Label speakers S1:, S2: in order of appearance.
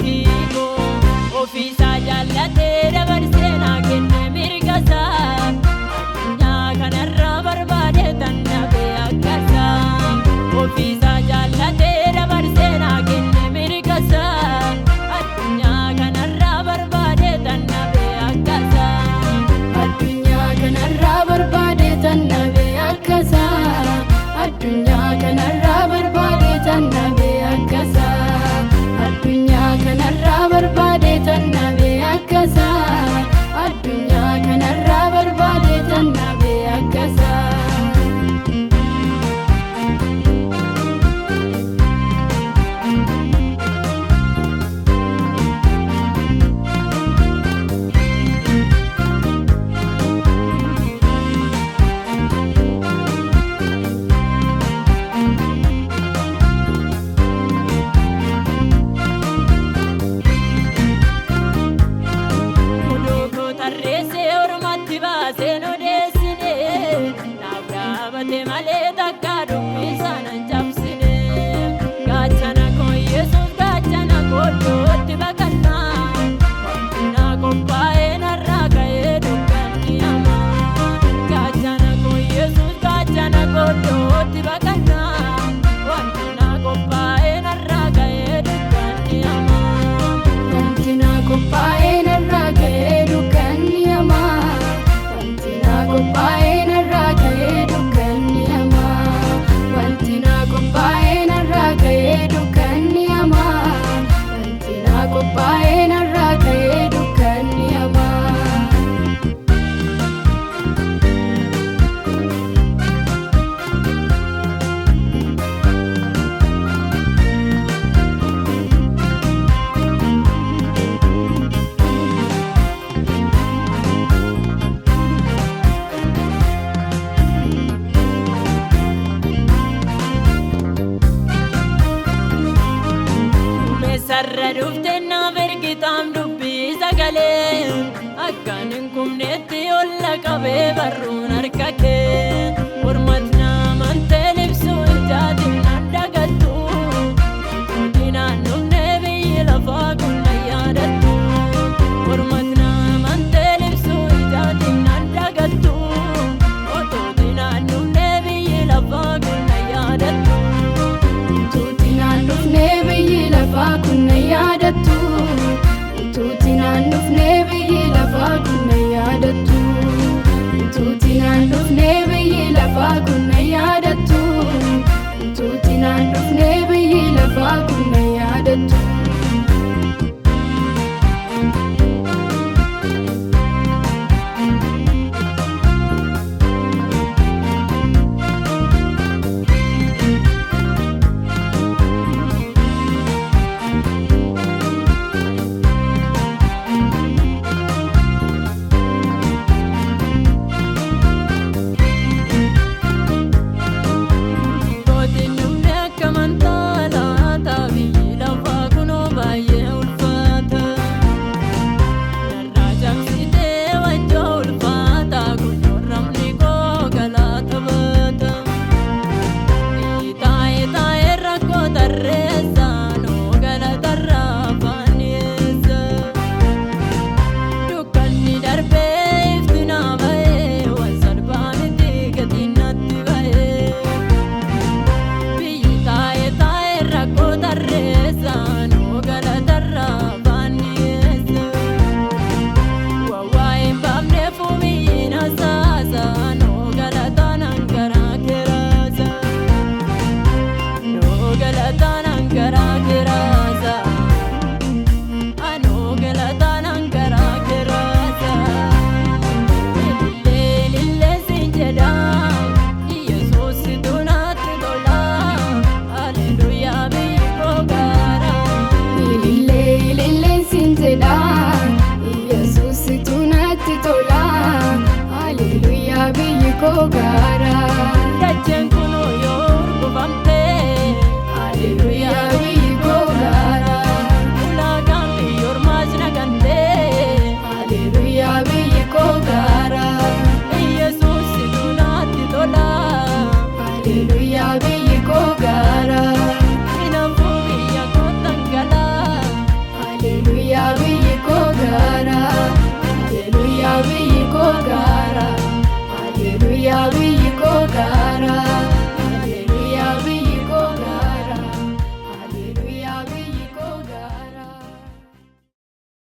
S1: Gootiko ofisa jallate dabarsena kenne mirgasa addunyaa kanarra barbaade tannabe akkasa ofisa jallate dabarsena kenne mirgasa addunyaa kanarra barbaade tannabe akkasa addunyaa kanarra barbaade tannabe akkasa addunyaa kanarra barbaade tannabe akkasa addunyaa kanarra barbaade tannabe akkasa addunyaa kanarra barbaade tannabe akkasa sarra duftenna vergitam dubbi sagale akkanin kumnetti olla qabe barruun harkake hormatna mantel ibsu ijaatin nandagattu dinaannumne biyyi lafa kunna yaadattu hormatna mantel ibsu ijaatin nandagattu oto dinaannumne biyyi lafa kunna yaadattu dinaannumne biyyi lafa kunna yaadattu tuutinaannufne biyyi lafa kunna yaadattu tuutinaannufne biyyi lafa kunna yaadattu tuutinaannufne biyyi lafa kunna yaadattu Yesus tunatti tola, Hallelujah biyyi koo gaara.